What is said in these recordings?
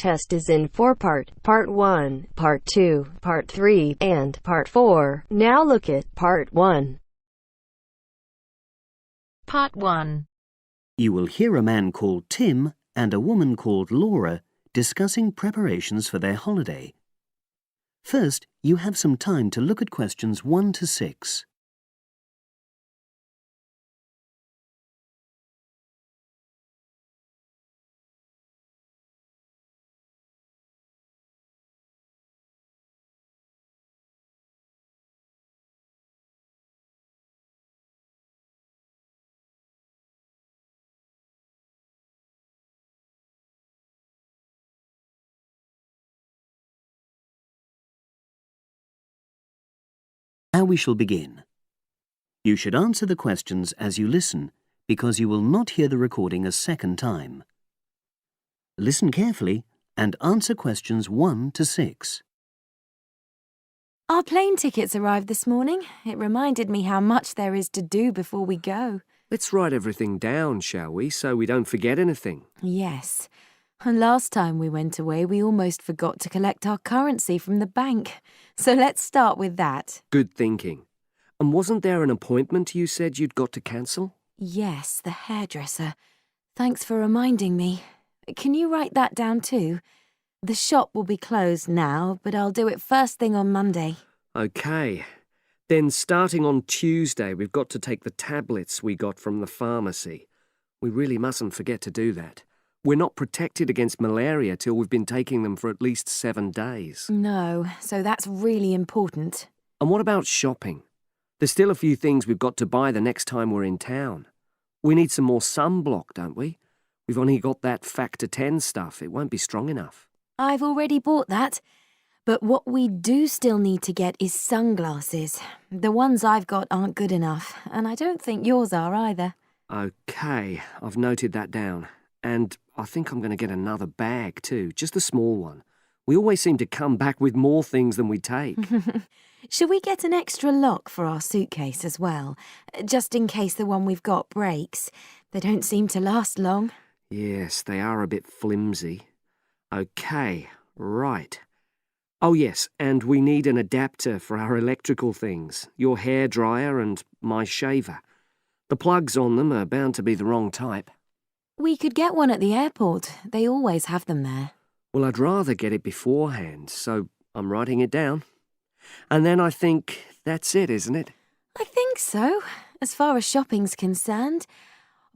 test is in 4-part, Part 1, Part 2, Part 3, and Part 4. Now look at Part 1. Part 1. You will hear a man called Tim and a woman called Laura discussing preparations for their holiday. First, you have some time to look at questions 1 to 6. Now we shall begin. You should answer the questions as you listen, because you will not hear the recording a second time. Listen carefully and answer questions 1 to 6. Our plane tickets arrived this morning. It reminded me how much there is to do before we go. Let's write everything down, shall we, so we don't forget anything? Yes. And last time we went away, we almost forgot to collect our currency from the bank. So let's start with that. Good thinking. And wasn't there an appointment you said you'd got to cancel? Yes, the hairdresser. Thanks for reminding me. Can you write that down too? The shop will be closed now, but I'll do it first thing on Monday. OK. Then starting on Tuesday, we've got to take the tablets we got from the pharmacy. We really mustn't forget to do that. We're not protected against malaria till we've been taking them for at least 7 days. No, so that's really important. And what about shopping? There's still a few things we've got to buy the next time we're in town. We need some more sunblock, don't we? We've only got that Factor 10 stuff. It won't be strong enough. I've already bought that. But what we do still need to get is sunglasses. The ones I've got aren't good enough, and I don't think yours are either. OK, I've noted that down. And I think I'm going to get another bag too, just a small one. We always seem to come back with more things than we take. Shall we get an extra lock for our suitcase as well, just in case the one we've got breaks? They don't seem to last long. Yes, they are a bit flimsy. OK, right. Oh yes, and we need an adapter for our electrical things, your hairdryer and my shaver. The plugs on them are bound to be the wrong type. We could get one at the airport. They always have them there. Well, I'd rather get it beforehand, so I'm writing it down. And then I think that's it, isn't it? I think so, as far as shopping's concerned.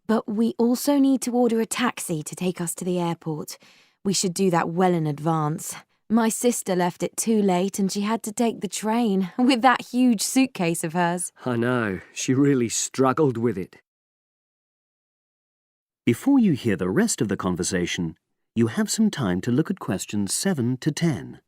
But we also need to order a taxi to take us to the airport. We should do that well in advance. My sister left it too late and she had to take the train with that huge suitcase of hers. I know, she really struggled with it. Before you hear the rest of the conversation, you have some time to look at questions 7 to 10.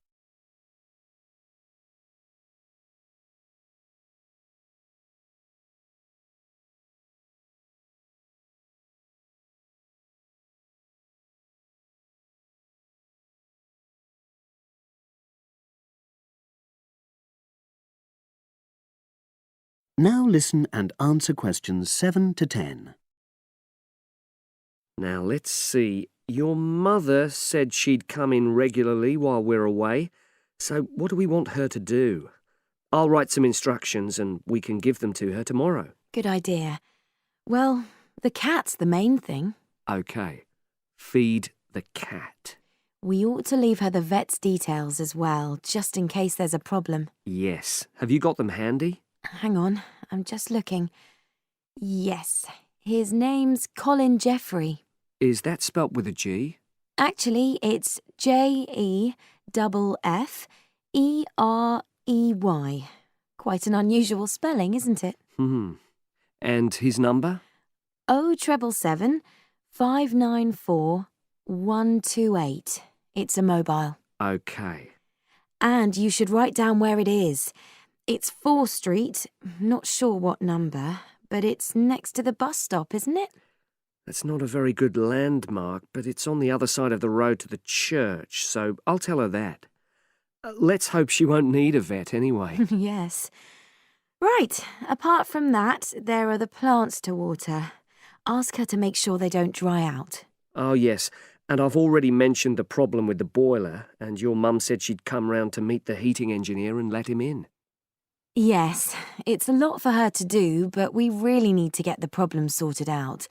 Now listen and answer questions 7 to 10. Now let's see. Your mother said she'd come in regularly while we're away, so what do we want her to do? I'll write some instructions and we can give them to her tomorrow. Good idea. Well, the cat's the main thing. OK. Feed the cat. We ought to leave her the vet's details as well, just in case there's a problem. Yes. Have you got them handy? Hang on, I'm just looking. Yes, his name's Colin Jeffrey. Is that spelt with a G? Actually, it's Jeffrey. Quite an unusual spelling, isn't it? And his number? 077 594 128. It's a mobile. OK. And you should write down where it is. It's 4 Street, not sure what number, but it's next to the bus stop, isn't it? That's not a very good landmark, but it's on the other side of the road to the church, so I'll tell her that. Let's hope she won't need a vet anyway. Yes. Right, apart from that, there are the plants to water. Ask her to make sure they don't dry out. Oh, yes, And I've already mentioned the problem with the boiler, and your mum said she'd come round to meet the heating engineer and let him in. Yes, it's a lot for her to do, but we really need to get the problem sorted out.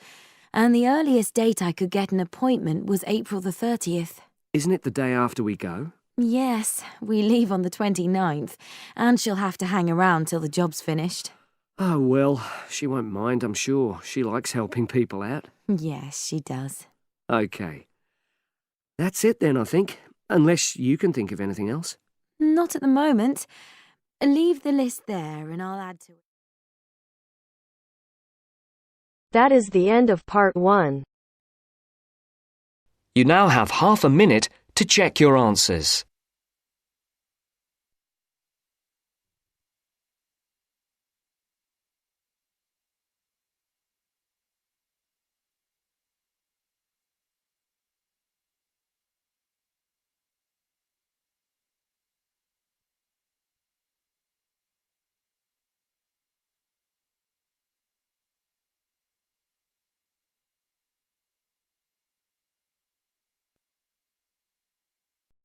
And the earliest date I could get an appointment was April the 30th. Isn't it the day after we go? Yes, we leave on the 29th, and she'll have to hang around till the job's finished. Oh, well, she won't mind, I'm sure. She likes helping people out. Yes, she does. OK. That's it then, I think. Unless you can think of anything else. Not at the moment. Leave the list there and I'll add to it. That is the end of part 1. You now have half a minute to check your answers.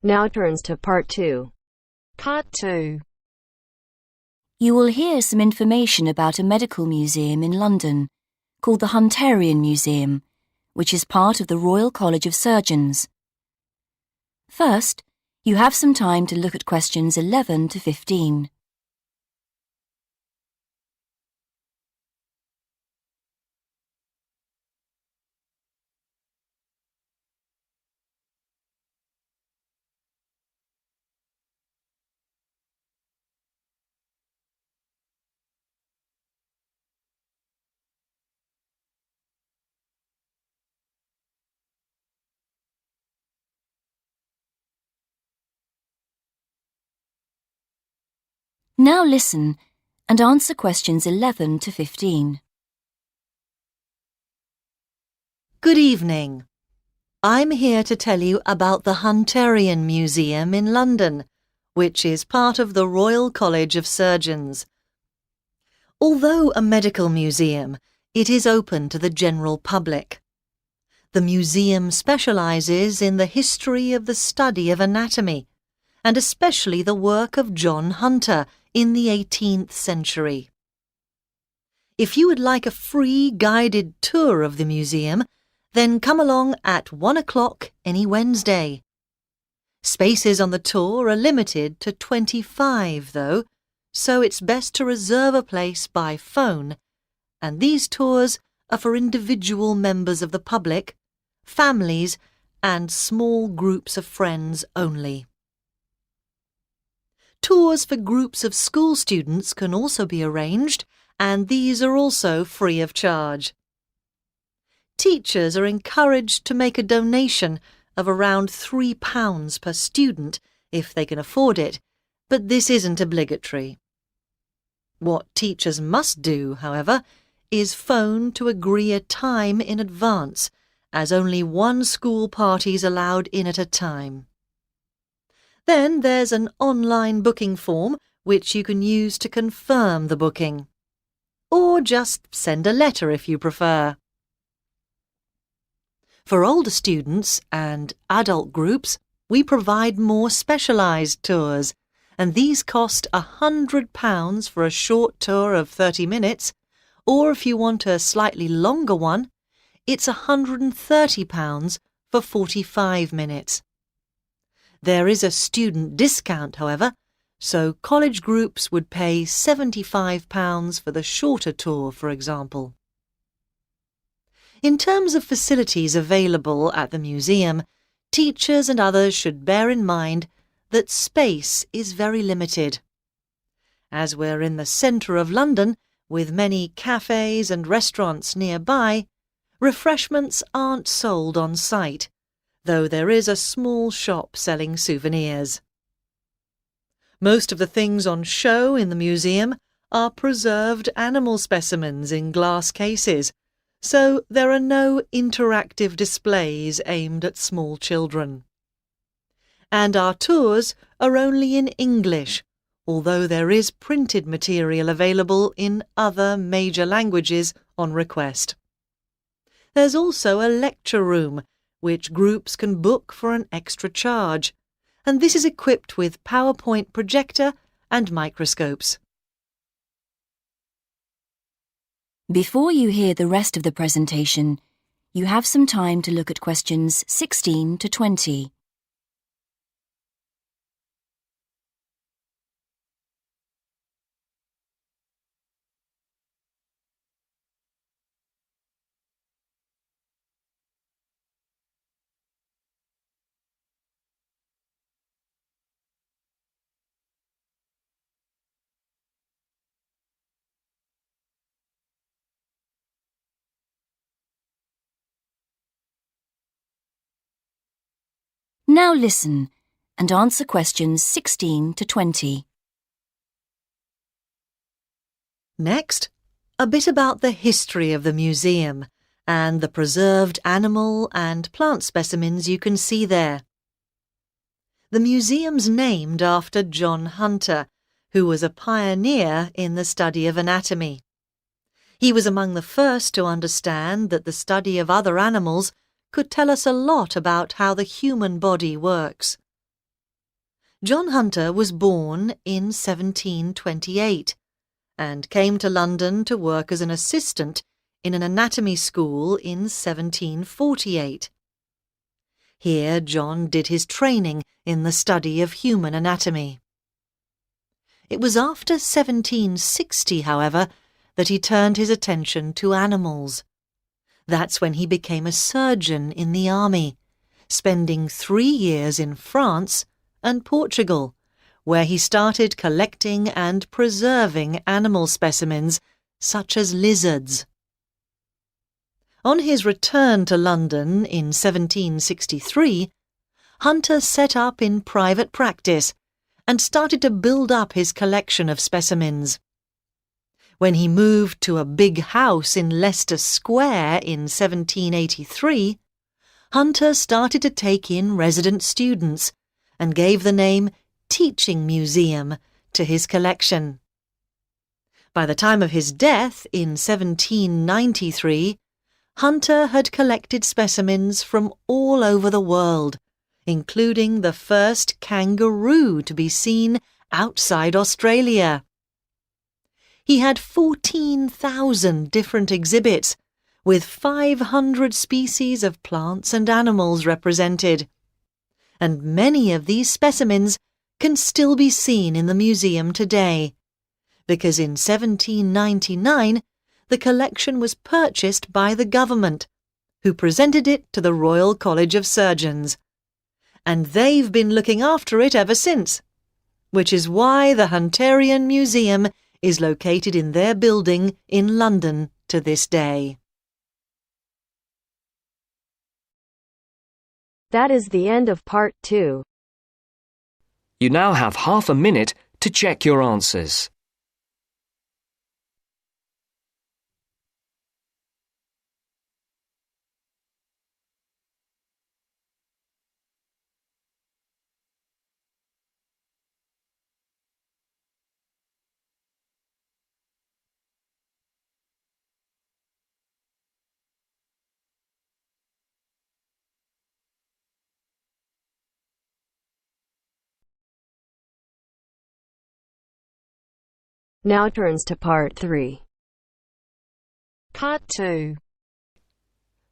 Now turns to part 2. Part 2. You will hear some information about a medical museum in London called the Hunterian Museum, which is part of the Royal College of Surgeons. First, you have some time to look at questions 11 to 15. Now listen and answer questions 11 to 15. Good evening. I'm here to tell you about the Hunterian Museum in London, which is part of the Royal College of Surgeons. Although a medical museum, it is open to the general public. The museum specialises in the history of the study of anatomy, and especially the work of John Hunter in the 18th century. If you would like a free guided tour of the museum, then come along at 1 o'clock any Wednesday. Spaces on the tour are limited to 25 though, so it's best to reserve a place by phone, and these tours are for individual members of the public, families and small groups of friends only. Tours for groups of school students can also be arranged, and these are also free of charge. Teachers are encouraged to make a donation of around £3 per student if they can afford it, but this isn't obligatory. What teachers must do, however, is phone to agree a time in advance, as only one school party is allowed in at a time. Then there's an online booking form which you can use to confirm the booking. Or just send a letter if you prefer. For older students and adult groups, we provide more specialised tours, and these cost £100 for a short tour of 30 minutes, or if you want a slightly longer one, it's £130 for 45 minutes. There is a student discount, however, so college groups would pay £75 for the shorter tour, for example. In terms of facilities available at the museum, teachers and others should bear in mind that space is very limited. As we're in the centre of London, with many cafes and restaurants nearby, refreshments aren't sold on site, though there is a small shop selling souvenirs. Most of the things on show in the museum are preserved animal specimens in glass cases, so there are no interactive displays aimed at small children. And our tours are only in English, although there is printed material available in other major languages on request. There's also a lecture room, which groups can book for an extra charge, and this is equipped with PowerPoint projector and microscopes. Before you hear the rest of the presentation, you have some time to look at questions 16 to 20. Now listen and answer questions 16 to 20. Next, a bit about the history of the museum and the preserved animal and plant specimens you can see there. The museum's named after John Hunter, who was a pioneer in the study of anatomy. He was among the first to understand that the study of other animals could tell us a lot about how the human body works. John Hunter was born in 1728 and came to London to work as an assistant in an anatomy school in 1748. Here John did his training in the study of human anatomy. It was after 1760, however, that he turned his attention to animals. That's when he became a surgeon in the army, spending 3 years in France and Portugal, where he started collecting and preserving animal specimens such as lizards. On his return to London in 1763, Hunter set up in private practice and started to build up his collection of specimens. When he moved to a big house in Leicester Square in 1783, Hunter started to take in resident students and gave the name Teaching Museum to his collection. By the time of his death in 1793, Hunter had collected specimens from all over the world, including the first kangaroo to be seen outside Australia. He had 14,000 different exhibits, with 500 species of plants and animals represented. And many of these specimens can still be seen in the museum today, because in 1799 the collection was purchased by the government, who presented it to the Royal College of Surgeons. And they've been looking after it ever since, which is why the Hunterian Museum is located in their building in London to this day. That is the end of part 2. You now have half a minute to check your answers. Now turns to part 3. Part 2.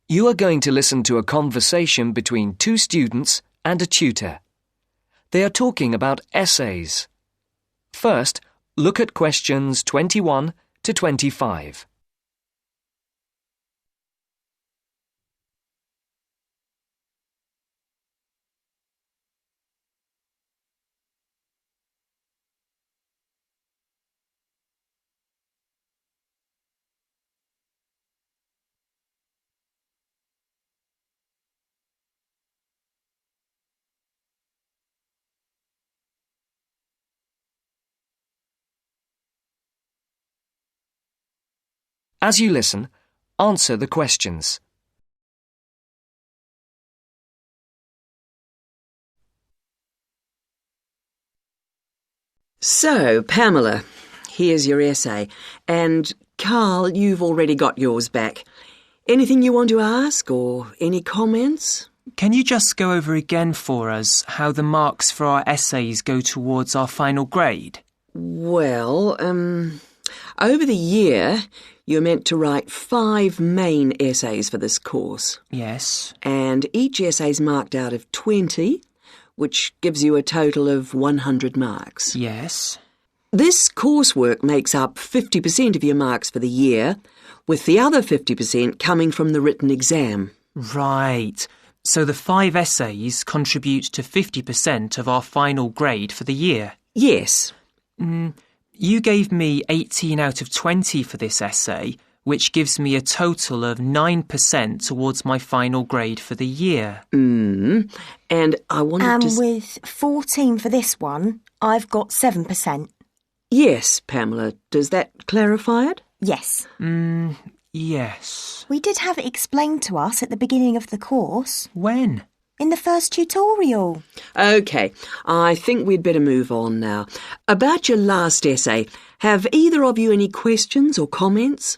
You are going to listen to a conversation between 2 students and a tutor. They are talking about essays. First, look at questions 21 to 25. As you listen, answer the questions. So, Pamela, here's your essay. And, Carl, you've already got yours back. Anything you want to ask or any comments? Can you just go over again for us how the marks for our essays go towards our final grade? Well, over the year, you're meant to write 5 main essays for this course. Yes. And each essay's marked out of 20, which gives you a total of 100 marks. Yes. This coursework makes up 50% of your marks for the year, with the other 50% coming from the written exam. Right. So the 5 essays contribute to 50% of our final grade for the year? Yes. You gave me 18 out of 20 for this essay, which gives me a total of 9% towards my final grade for the year. And I wanted to... And with 14 for this one, I've got 7%. Yes, Pamela. Does that clarify it? Yes. Yes. We did have it explained to us at the beginning of the course. When? In the first tutorial. OK, I think we'd better move on now. About your last essay, have either of you any questions or comments?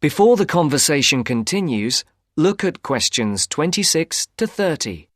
Before the conversation continues, look at questions 26 to 30.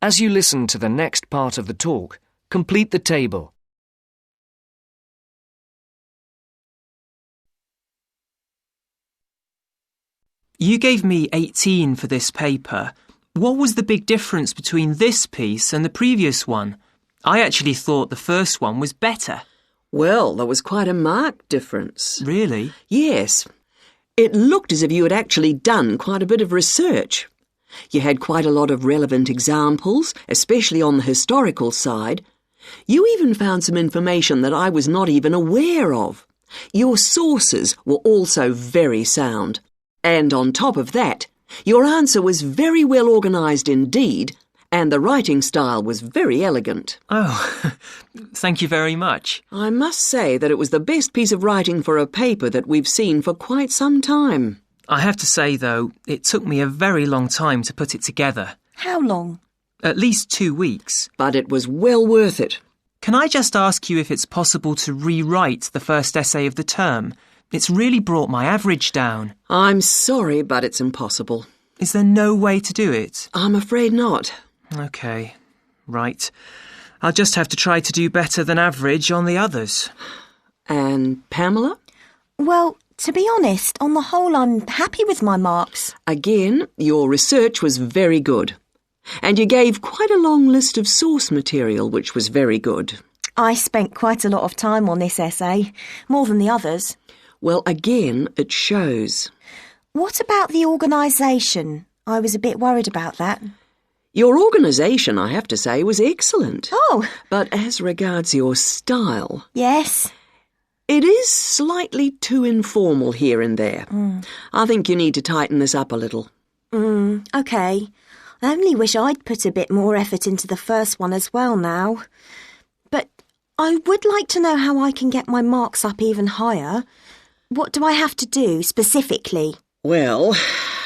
As you listen to the next part of the talk, complete the table. You gave me 18 for this paper. What was the big difference between this piece and the previous one? I actually thought the first one was better. Well, there was quite a marked difference. Really? Yes. It looked as if you had actually done quite a bit of research. You had quite a lot of relevant examples, especially on the historical side. You even found some information that I was not even aware of. Your sources were also very sound. And on top of that, your answer was very well organised indeed, and the writing style was very elegant. Oh, thank you very much. I must say that it was the best piece of writing for a paper that we've seen for quite some time. I have to say, though, it took me a very long time to put it together. How long? At least 2 weeks. But it was well worth it. Can I just ask you if it's possible to rewrite the first essay of the term? It's really brought my average down. I'm sorry, but it's impossible. Is there no way to do it? I'm afraid not. OK, right. I'll just have to try to do better than average on the others. And Pamela? Well, to be honest, on the whole, I'm happy with my marks. Again, your research was very good. And you gave quite a long list of source material, which was very good. I spent quite a lot of time on this essay, more than the others. Well, again, it shows. What about the organisation? I was a bit worried about that. Your organisation, I have to say, was excellent. Oh! But as regards your style... Yes? It is slightly too informal here and there. I think you need to tighten this up a little. OK. I only wish I'd put a bit more effort into the first one as well now. But I would like to know how I can get my marks up even higher. What do I have to do, specifically? Well,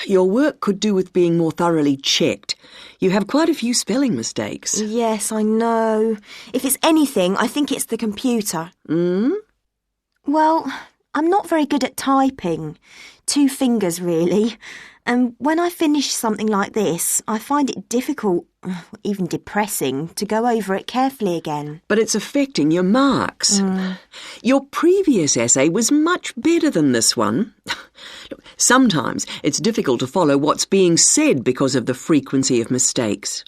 your work could do with being more thoroughly checked. You have quite a few spelling mistakes. Yes, I know. If it's anything, I think it's the computer. Well, I'm not very good at typing. 2 fingers, really. And when I finish something like this, I find it difficult, even depressing, to go over it carefully again. But it's affecting your marks. Your previous essay was much better than this one. Sometimes it's difficult to follow what's being said because of the frequency of mistakes.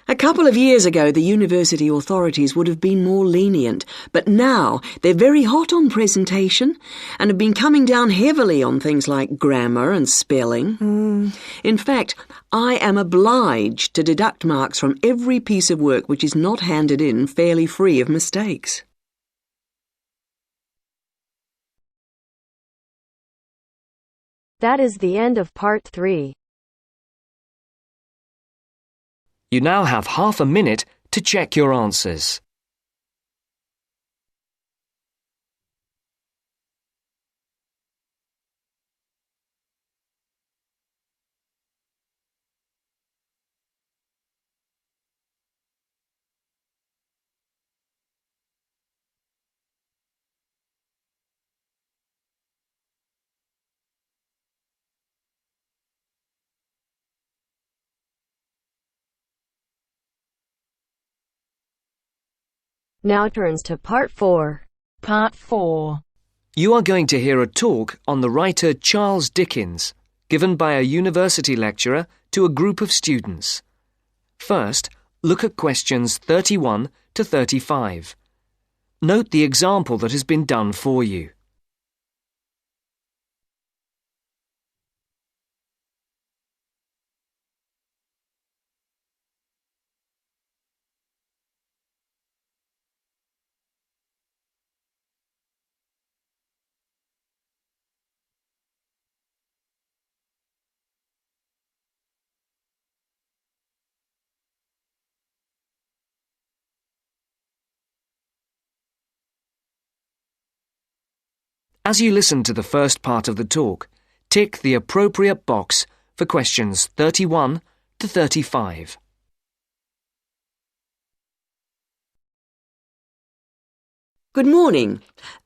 A couple of years ago, the university authorities would have been more lenient, but now they're very hot on presentation and have been coming down heavily on things like grammar and spelling. In fact, I am obliged to deduct marks from every piece of work which is not handed in fairly free of mistakes. That is the end of part 3. You now have half a minute to check your answers. Now turns to part 4. Part 4. You are going to hear a talk on the writer Charles Dickens, given by a university lecturer to a group of students. First, look at questions 31 to 35. Note the example that has been done for you. As you listen to the first part of the talk, tick the appropriate box for questions 31 to 35. Good morning.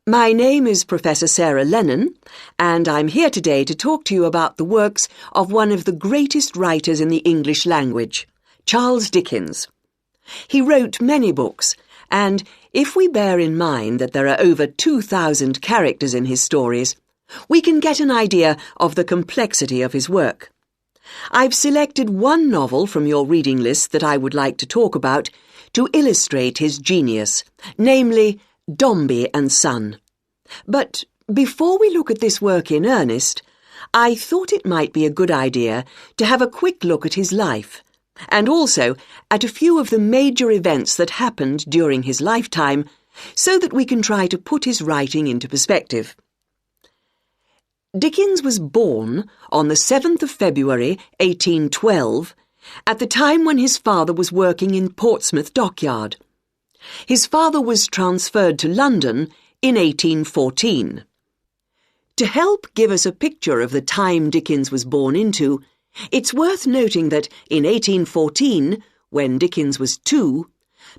My name is Professor Sarah Lennon, and I'm here today to talk to you about the works of one of the greatest writers in the English language, Charles Dickens. He wrote many books, and if we bear in mind that there are over 2,000 characters in his stories, we can get an idea of the complexity of his work. I've selected one novel from your reading list that I would like to talk about to illustrate his genius, namely Dombey and Son. But before we look at this work in earnest, I thought it might be a good idea to have a quick look at his life, and also at a few of the major events that happened during his lifetime, so that we can try to put his writing into perspective. Dickens was born on the 7th of February 1812, at the time when his father was working in Portsmouth Dockyard. His father was transferred to London in 1814. To help give us a picture of the time Dickens was born into, it's worth noting that in 1814, when Dickens was 2,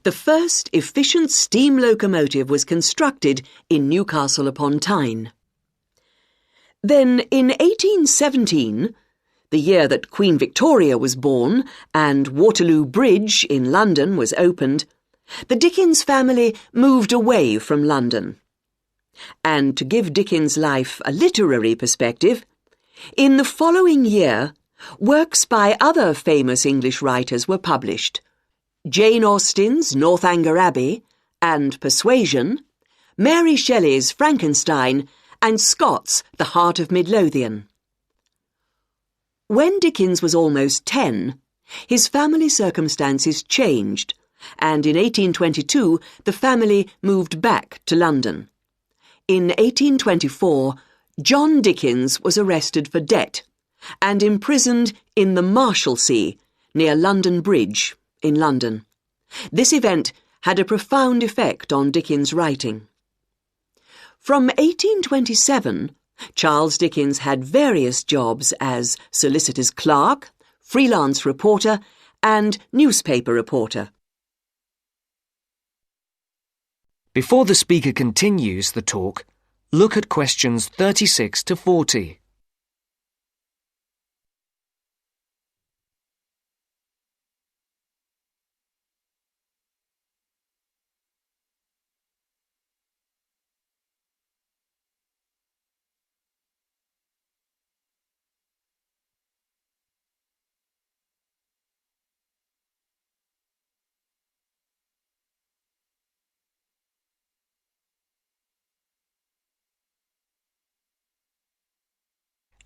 the first efficient steam locomotive was constructed in Newcastle upon Tyne. Then, in 1817, the year that Queen Victoria was born and Waterloo Bridge in London was opened, the Dickens family moved away from London. And to give Dickens' life a literary perspective, in the following year, works by other famous English writers were published: Jane Austen's Northanger Abbey and Persuasion, Mary Shelley's Frankenstein, and Scott's The Heart of Midlothian. When Dickens was almost 10, his family circumstances changed, and in 1822 the family moved back to London. In 1824, John Dickens was arrested for debt and imprisoned in the Marshalsea, near London Bridge, in London. This event had a profound effect on Dickens' writing. From 1827, Charles Dickens had various jobs as solicitor's clerk, freelance reporter, and newspaper reporter. Before the speaker continues the talk, look at questions 36 to 40.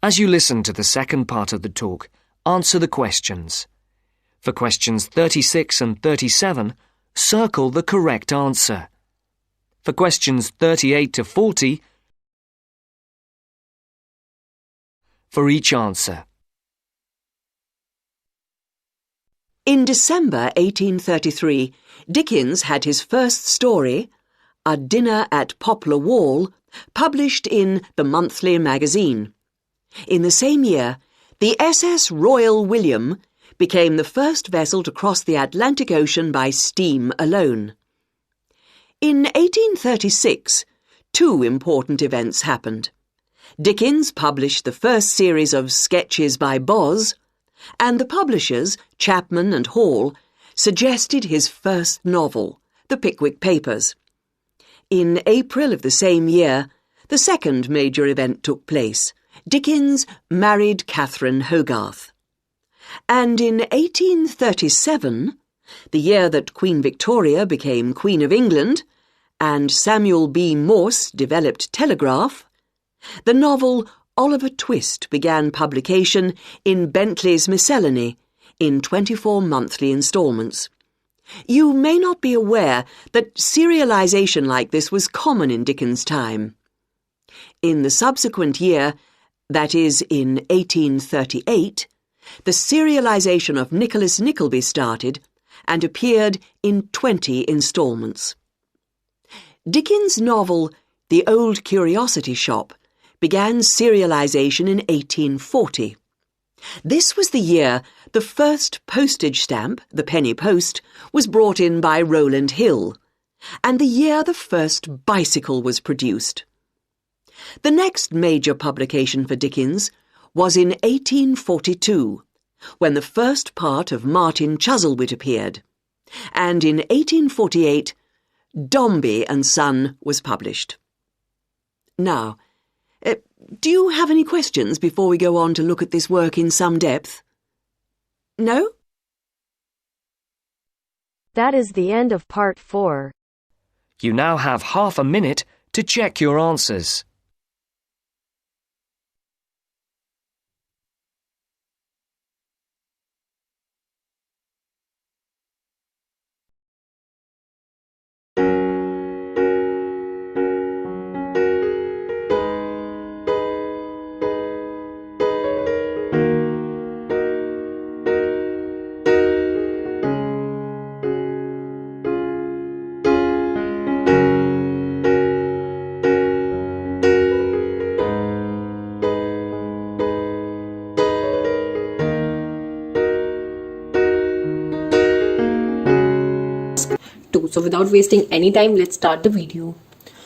As you listen to the second part of the talk, answer the questions. For questions 36 and 37, circle the correct answer. For questions 38 to 40, for each answer. In December 1833, Dickens had his first story, A Dinner at Poplar Wall, published in the Monthly Magazine. In the same year, the SS Royal William became the first vessel to cross the Atlantic Ocean by steam alone. In 1836, two important events happened. Dickens published the first series of sketches by Boz, and the publishers, Chapman and Hall, suggested his first novel, The Pickwick Papers. In April of the same year, the second major event took place. Dickens married Catherine Hogarth. And in 1837, the year that Queen Victoria became Queen of England, and Samuel B. Morse developed telegraph, the novel Oliver Twist began publication in Bentley's Miscellany in 24 monthly instalments. You may not be aware that serialization like this was common in Dickens' time. In the subsequent year, that is in 1838, the serialization of Nicholas Nickleby started and appeared in 20 instalments. Dickens' novel The Old Curiosity Shop began serialization in 1840. This was the year the first postage stamp, the penny post, was brought in by Rowland Hill, and the year the first bicycle was produced. The next major publication for Dickens was in 1842, when the first part of Martin Chuzzlewit appeared, and in 1848, Dombey and Son was published. Now, do you have any questions before we go on to look at this work in some depth? No? That is the end of part 4. You now have half a minute to check your answers. So without wasting any time, let's start the video.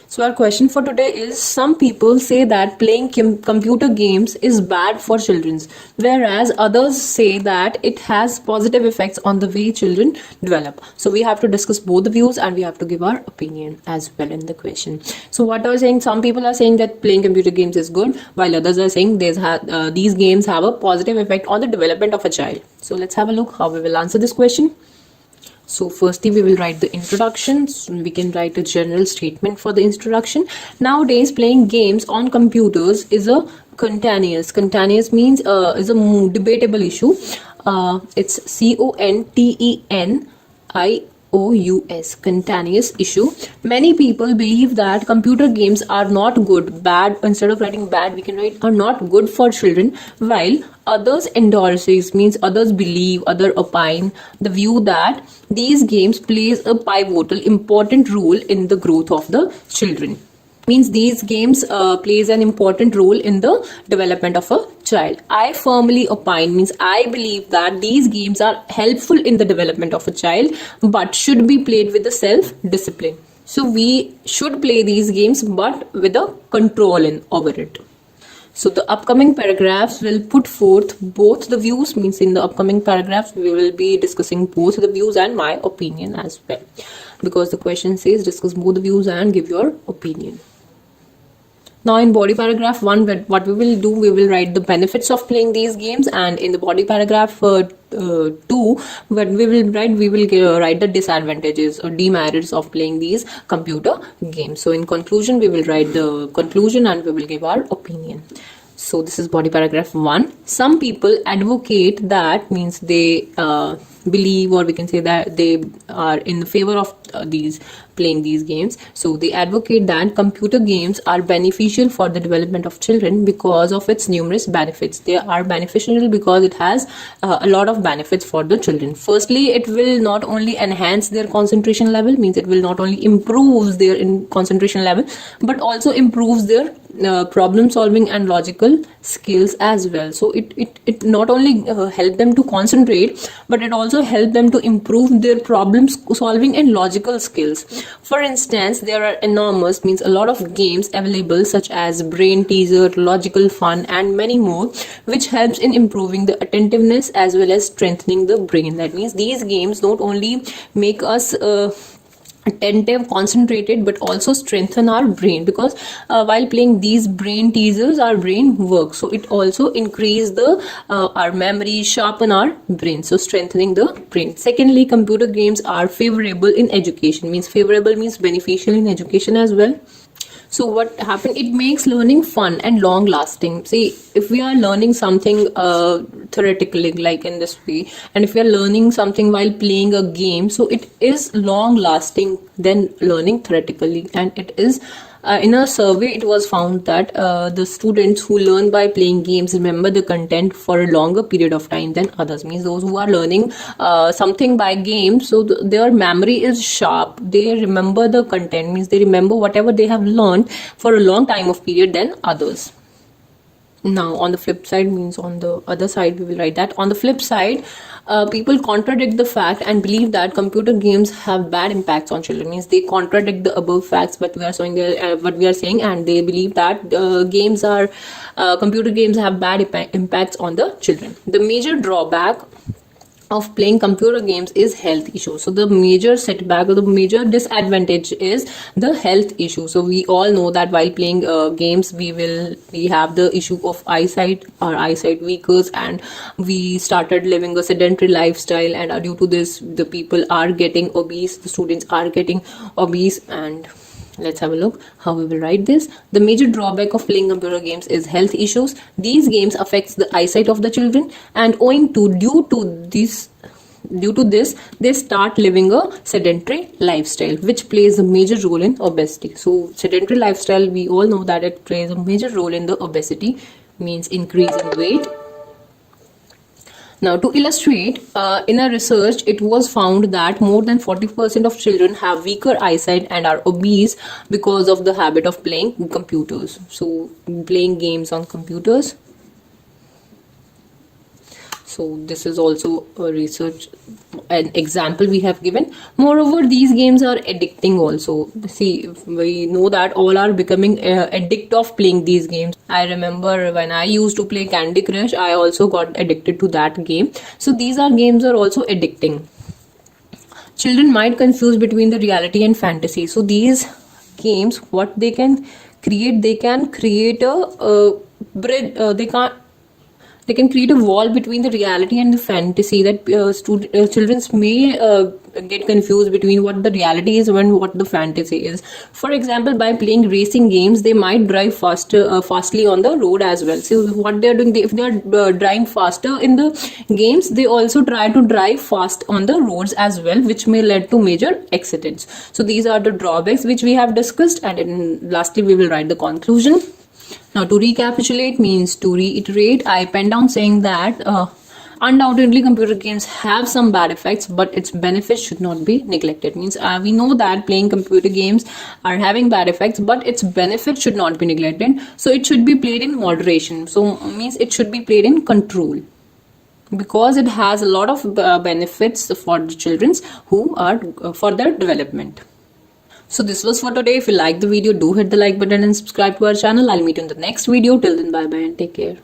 So our question for today is, some people say that playing computer games is bad for children, whereas others say that it has positive effects on the way children develop. So we have to discuss both the views and we have to give our opinion as well in the question. So what I was saying, some people are saying that playing computer games is good, while others are saying these games have a positive effect on the development of a child. So let's have a look how we will answer this question. So firstly, we will write the introduction. So we can write a general statement for the introduction. Nowadays, playing games on computers is a contentious. Contentious means is a debatable issue. It's CONTENIOUS, contentious issue. Many people believe that computer games are not good, bad. Instead of writing bad, we can write are not good for children, while others endorses, means others believe, other opine the view that these games plays a pivotal important role in the growth of the children. Means these games plays an important role in the development of a child. I firmly opine, means I believe that these games are helpful in the development of a child, but should be played with the self-discipline. So we should play these games, but with a control over it. So the upcoming paragraphs will put forth both the views, means in the upcoming paragraphs we will be discussing both the views and my opinion as well, because the question says discuss both the views and give your opinion. Now in body paragraph 1, what we will do, we will write the benefits of playing these games, and in the body paragraph 2, what we will write the disadvantages or demerits of playing these computer games. So in conclusion, we will write the conclusion and we will give our opinion. So this is body paragraph 1. Some people advocate that, means they believe, or we can say that they are in favor of playing these games. So they advocate that computer games are beneficial for the development of children because of its numerous benefits. They are beneficial because it has a lot of benefits for the children. Firstly, it will not only enhance their concentration level, means it will not only improve their concentration level, but also improves their problem solving and logical skills as well. So it not only help them to concentrate, but it also help them to improve their problem solving and logical skills. For instance, there are enormous, means a lot of games available, such as brain teaser, logical fun, and many more, which helps in improving the attentiveness as well as strengthening the brain. That means these games not only make us attentive, concentrated, but also strengthen our brain, because while playing these brain teasers, our brain works. So it also increase the our memory, sharpen our brain, so strengthening the brain. Secondly, computer games are favorable in education, means favorable means beneficial in education as well. So what happened, it makes learning fun and long lasting. See, if we are learning something theoretically, like in this way, and if we are learning something while playing a game, so it is long lasting than learning theoretically. And it is in a survey, it was found that the students who learn by playing games remember the content for a longer period of time than others. Means those who are learning something by games, so their memory is sharp, they remember the content, means they remember whatever they have learned for a long time of period than others. Now on the flip side, means on the other side, we will write that on the flip side, people contradict the fact and believe that computer games have bad impacts on children. Means they contradict the above facts, but we are showing what we are saying, and they believe that computer games have bad impacts on the children. The major drawback of playing computer games is health issues. So the major setback or the major disadvantage is the health issue. So we all know that while playing games, we have the issue of eyesight. Our eyesight weakens, and we started living a sedentary lifestyle, and due to this, the people are getting obese, the students are getting obese. And let's have a look how we will write this. The major drawback of playing computer games is health issues. These games affects the eyesight of the children, and due to this, they start living a sedentary lifestyle, which plays a major role in obesity. So sedentary lifestyle, we all know that it plays a major role in the obesity, means increase in weight. Now, to illustrate, in a research, it was found that more than 40% of children have weaker eyesight and are obese because of the habit of playing computers. So, playing games on computers. So, this is also a research, an example we have given. Moreover, these games are addicting also. See, we know that all are becoming addict of playing these games. I remember when I used to play Candy Crush, I also got addicted to that game. So these games are also addicting. Children might confuse between the reality and fantasy. So these games, what they can create a bridge. They can create a wall between the reality and the fantasy, that children may get confused between what the reality is and what the fantasy is. For example, by playing racing games, they might drive fastly on the road as well. So what they are doing, if they are driving faster in the games, they also try to drive fast on the roads as well, which may lead to major accidents. So these are the drawbacks which we have discussed, and lastly we will write the conclusion. Now, to recapitulate means to reiterate, I pen down saying that undoubtedly computer games have some bad effects, but its benefits should not be neglected. Means we know that playing computer games are having bad effects, but its benefits should not be neglected. So it should be played in moderation. So means it should be played in control, because it has a lot of benefits for the children who are for their development. So this was for today. If you like the video, do hit the like button and subscribe to our channel. I'll meet you in the next video. Till then, bye bye and take care.